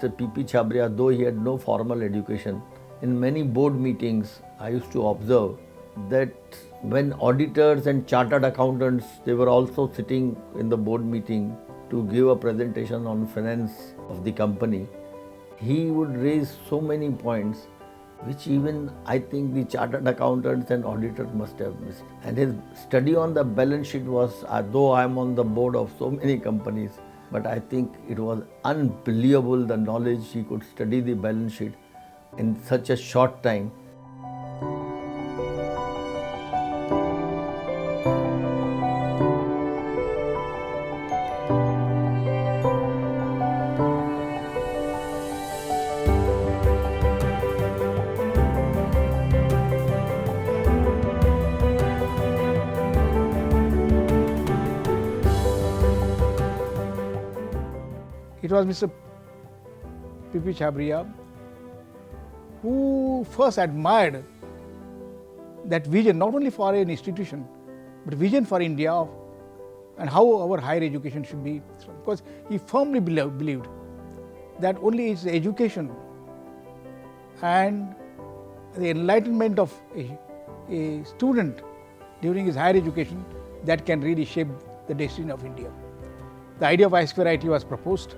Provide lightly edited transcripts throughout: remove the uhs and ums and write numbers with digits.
Mr. P.P. Chhabria, though he had no formal education, in many board meetings I used to observe that when auditors and chartered accountants, they were also sitting in the board meeting to give a presentation on finance of the company, he would raise so many points which even I think the chartered accountants and auditors must have missed. And his study on the balance sheet was, though I am on the board of so many companies, but I think it was unbelievable the knowledge he could study the balance sheet in such a short time. It was Mr. P.P. Chhabria who first admired that vision, not only for an institution, but vision for India and how our higher education should be. Because he firmly believed that only it's education and the enlightenment of a student during his higher education that can really shape the destiny of India. The idea of I2IT was proposed,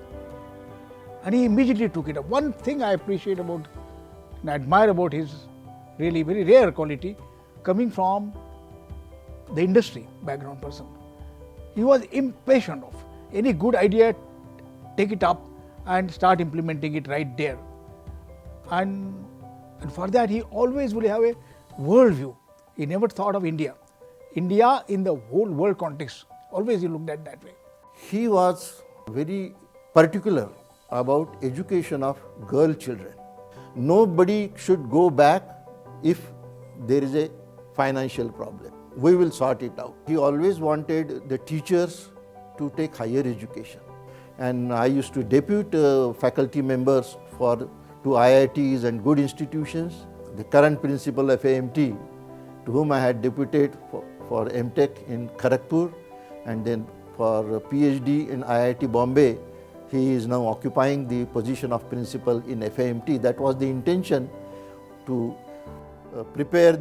and he immediately took it up. One thing I appreciate about and admire about his really very rare quality, coming from the industry background person, he was impatient of any good idea, take it up and start implementing it right there. And for that he always would have a world view. He never thought of India in the whole world context. Always he looked at that way. He was very particular about education of girl children. Nobody should go back if there is a financial problem. We will sort it out. He always wanted the teachers to take higher education. And I used to depute faculty members to IITs and good institutions. The current principal of FAMT, to whom I had deputed for MTech in Kharagpur, and then for PhD in IIT Bombay, he is now occupying the position of principal in FAMT. That was the intention, to prepare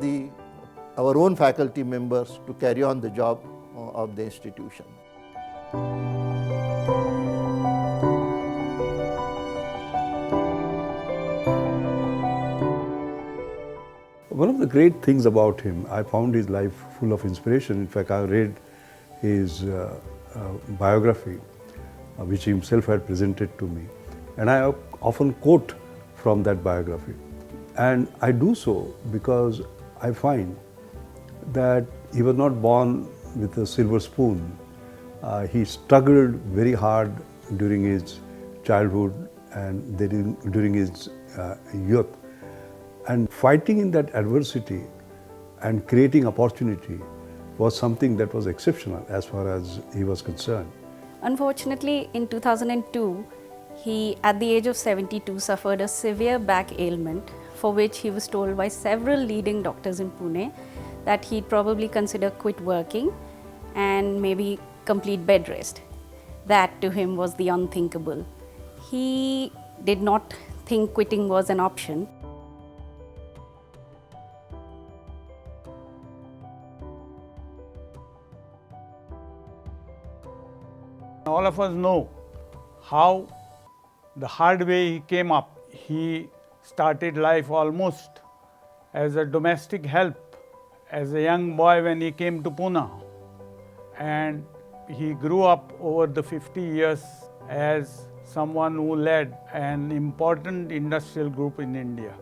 our own faculty members to carry on the job of the institution. One of the great things about him, I found his life full of inspiration. In fact, I read his biography, which he himself had presented to me. And I often quote from that biography. And I do so because I find that he was not born with a silver spoon. He struggled very hard during his childhood and during his youth. And fighting in that adversity and creating opportunity was something that was exceptional as far as he was concerned. Unfortunately, in 2002, he, at the age of 72, suffered a severe back ailment for which he was told by several leading doctors in Pune that he'd probably consider quit working and maybe complete bed rest. That to him was the unthinkable. He did not think quitting was an option. All of us know how the hard way he came up. He started life almost as a domestic help as a young boy when he came to Pune, and he grew up over the 50 years as someone who led an important industrial group in India.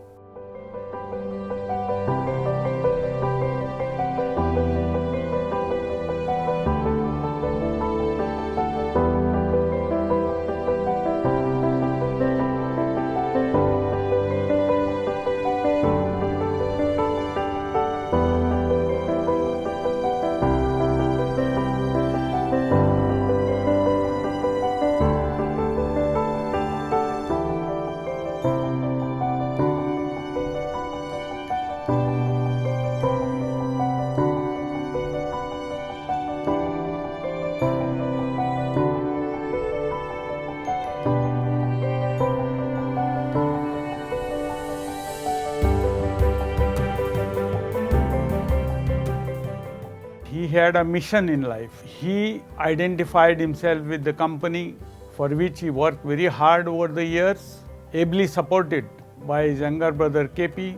had a mission in life. He identified himself with the company for which he worked very hard over the years, ably supported by his younger brother KP.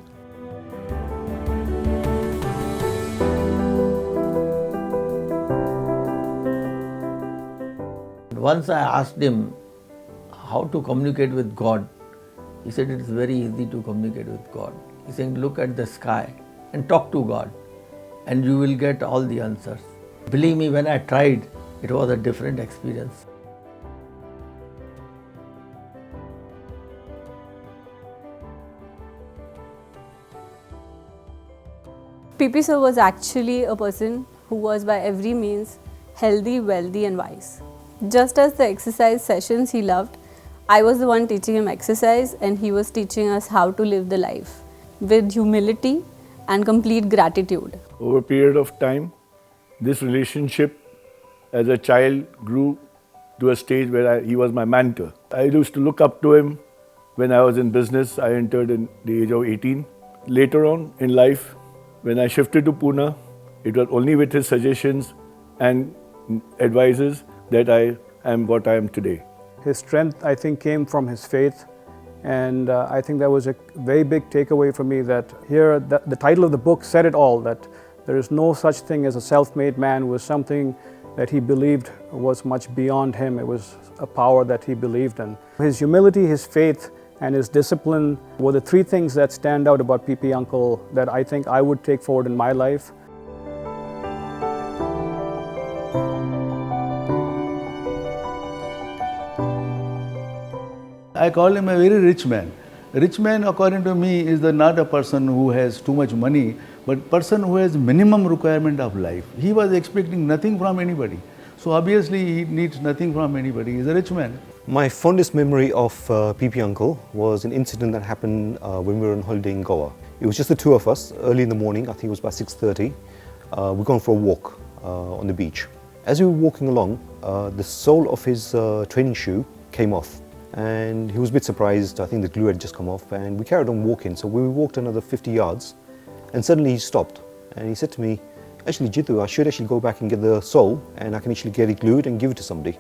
Once I asked him how to communicate with God. He said it is very easy to communicate with God. He said, look at the sky and talk to God and you will get all the answers. Believe me, when I tried, it was a different experience. PP sir was actually a person who was by every means healthy, wealthy and wise. Just as the exercise sessions he loved, I was the one teaching him exercise and he was teaching us how to live the life with humility and complete gratitude. Over a period of time, this relationship as a child grew to a stage where he was my mentor. I used to look up to him when I was in business. I entered in the age of 18. Later on in life, when I shifted to Pune, it was only with his suggestions and advices that I am what I am today. His strength, I think, came from his faith, and I think that was a very big takeaway for me, that here the title of the book said it all, that there is no such thing as a self-made man. It was something that he believed was much beyond him. It was a power that he believed in. His humility, his faith and his discipline were the three things that stand out about PP Uncle that I think I would take forward in my life. I call him a very rich man. A rich man, according to me, is not a person who has too much money, but person who has minimum requirement of life. He was expecting nothing from anybody. So obviously he needs nothing from anybody. He's a rich man. My fondest memory of PP Uncle was an incident that happened when we were on holiday in Goa. It was just the two of us, early in the morning. I think it was about 6:30. We're going for a walk on the beach. As we were walking along, the sole of his training shoe came off. And he was a bit surprised. I think the glue had just come off, and we carried on walking. So we walked another 50 yards and suddenly he stopped and he said to me, actually Jitu, I should actually go back and get the sole and I can actually get it glued and give it to somebody.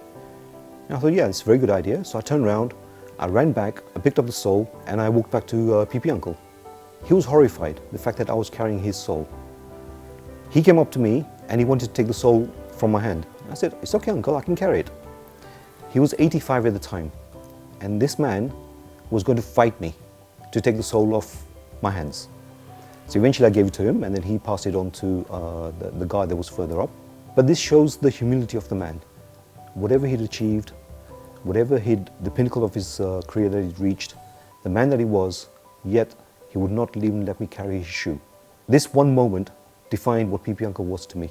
And I thought, yeah, it's a very good idea. So I turned around, I ran back, I picked up the sole and I walked back to PP Uncle. He was horrified, the fact that I was carrying his sole. He came up to me and he wanted to take the sole from my hand. I said, it's okay uncle, I can carry it. He was 85 at the time. And this man was going to fight me to take the sole off my hands. So eventually I gave it to him and then he passed it on to the guy that was further up. But this shows the humility of the man. Whatever he'd achieved, whatever the pinnacle of his career that he'd reached, the man that he was, yet he would not even let me carry his shoe. This one moment defined what PP Uncle was to me.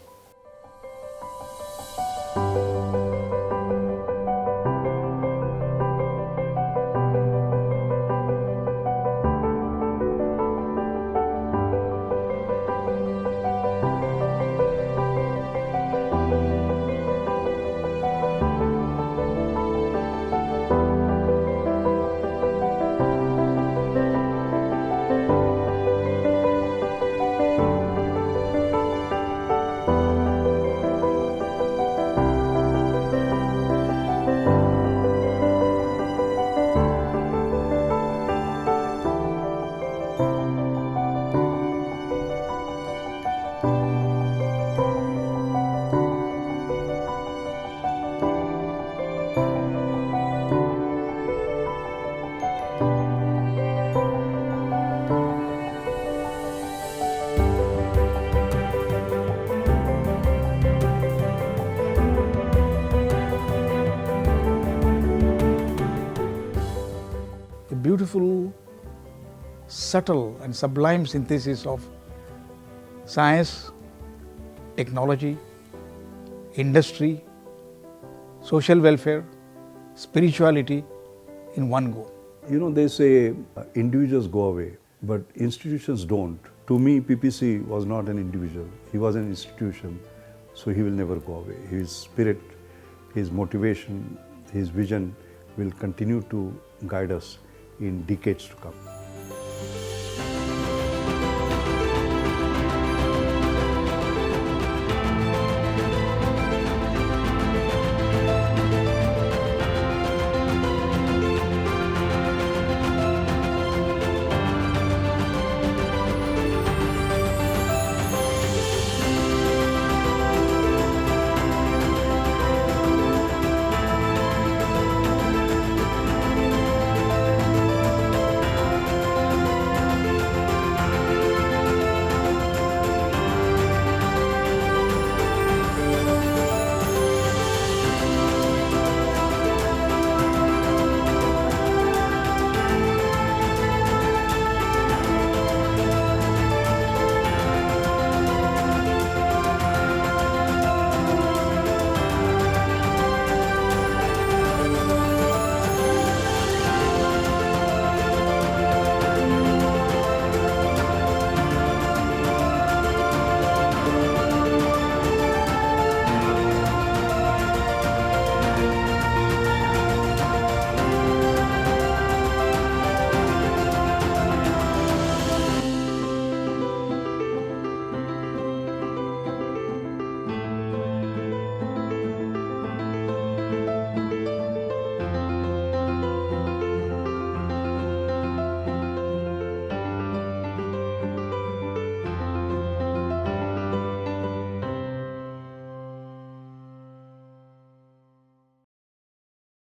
Beautiful, subtle and sublime synthesis of science, technology, industry, social welfare, spirituality in one go. You know, they say individuals go away, but institutions don't. To me, PPC was not an individual. He was an institution, so he will never go away. His spirit, his motivation, his vision will continue to guide us in decades to come.